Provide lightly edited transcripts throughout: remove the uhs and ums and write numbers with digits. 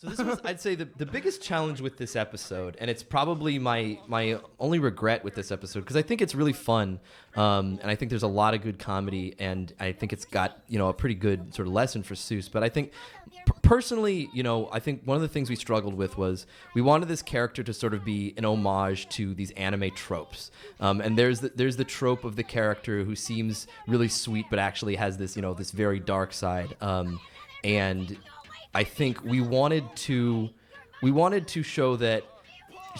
So this was, I'd say, the biggest challenge with this episode, and it's probably my only regret with this episode, because I think it's really fun, and I think there's a lot of good comedy, and I think it's got, a pretty good sort of lesson for Seuss. But I think, personally, I think one of the things we struggled with was we wanted this character to sort of be an homage to these anime tropes. And there's the trope of the character who seems really sweet, but actually has this, this very dark side. And I think we wanted to show that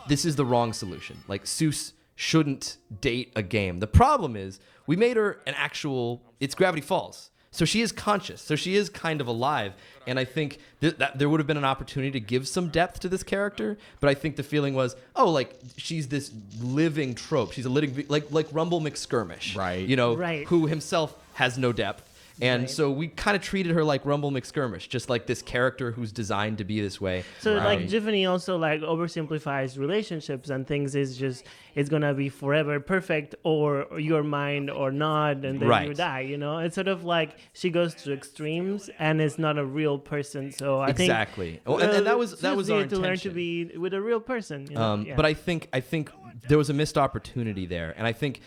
this is the wrong solution. Like, Seuss shouldn't date a game. The problem is we made her it's Gravity Falls. So she is conscious. So she is kind of alive. And I think that there would have been an opportunity to give some depth to this character. But I think the feeling was, she's this living trope. She's a living, like Rumble McSkirmish. Right. Right. Who himself has no depth. And Right. so we kind of treated her like Rumble McSkirmish, just like this character who's designed to be this way. So Right. GIFfany also oversimplifies relationships and things it's gonna be forever perfect or you're mine or not and then Right. you die. It's sort of like she goes to extremes and is not a real person. So I think Exactly. And that was our needed to intention. learn to be with a real person. Yeah. But I think there was a missed opportunity there, and I think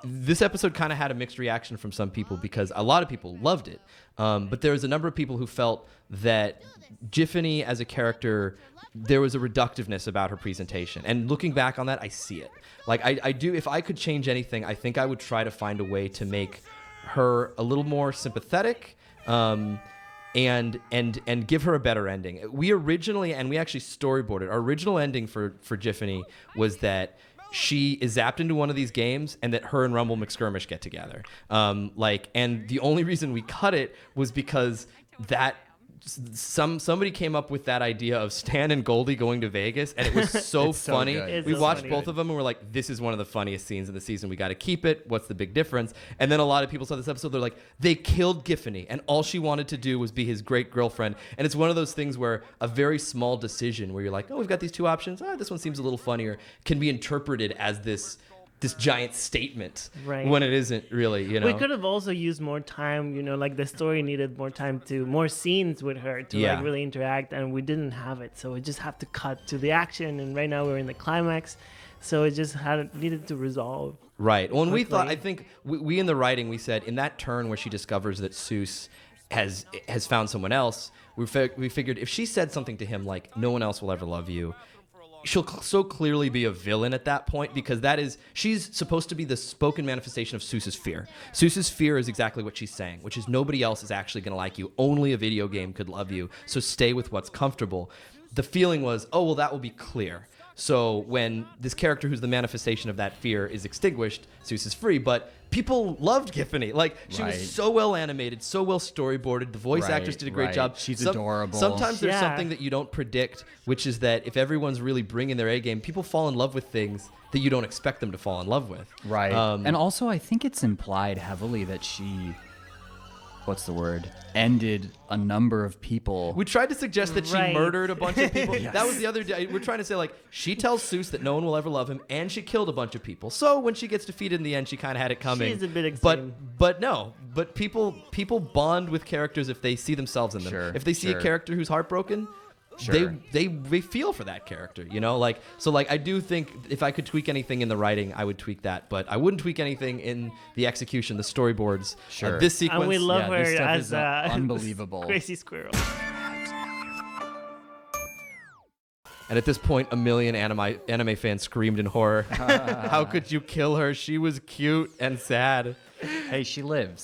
this episode kind of had a mixed reaction from some people because a lot of people loved it, but there was a number of people who felt that GIFfany as a character, there was a reductiveness about her presentation, and looking back on that, I see it. Like I do, if I could change anything, I think I would try to find a way to make her a little more sympathetic. And give her a better ending. We actually storyboarded. Our original ending for GIFfany was that she is zapped into one of these games and that her and Rumble McSkirmish get together. And the only reason we cut it was because somebody came up with that idea of Stan and Goldie going to Vegas, and it was so It's so funny. good. We so watched funny. both of them and we're like, this is one of the funniest scenes in the season. We got to keep it. What's the big difference? And then a lot of people saw this episode. They're like, they killed GIFfany, and all she wanted to do was be his great girlfriend. And it's one of those things where a very small decision where you're like, we've got these two options. This one seems a little funnier, can be interpreted as this giant statement Right. when it isn't really, We could have also used more time, the story needed more scenes with her to really interact, and we didn't have it. So we just have to cut to the action, and right now we're in the climax. So it just needed to resolve. Right. Well, and we thought, quickly. I think we in the writing, we said in that turn where she discovers that Seuss has found someone else, we figured if she said something to him like, no one else will ever love you, she'll so clearly be a villain at that point, because she's supposed to be the spoken manifestation of Seuss's fear. Seuss's fear is exactly what she's saying, which is nobody else is actually going to like you. Only a video game could love you. So stay with what's comfortable. The feeling was, that will be clear. So when this character who's the manifestation of that fear is extinguished, Seuss is free. But people loved GIFfany. Like, she Right. was so well animated, so well storyboarded. The voice Right, actress did a great right. job. She's adorable. Sometimes there's Yeah. something that you don't predict, which is that if everyone's really bringing their A game, people fall in love with things that you don't expect them to fall in love with. Right. Um, And also, I think it's implied heavily that she, ended a number of people. We tried to suggest that she Right. murdered a bunch of people. Yes. That was the other day. We're trying to say, like, she tells Seuss that no one will ever love him, and she killed a bunch of people. So when she gets defeated in the end, she kind of had it coming. She's a bit extreme. But people bond with characters if they see themselves in them. Sure, If they see a sure. character who's heartbroken, Sure. they feel for that character, I do think if I could tweak anything in the writing, I would tweak that, but I wouldn't tweak anything in the execution, the storyboards. Sure. This sequence. And we love Yeah, this her stuff as is, unbelievable. crazy squirrel. And at this point, a million anime fans screamed in horror. How could you kill her? She was cute and sad. Hey, she lives.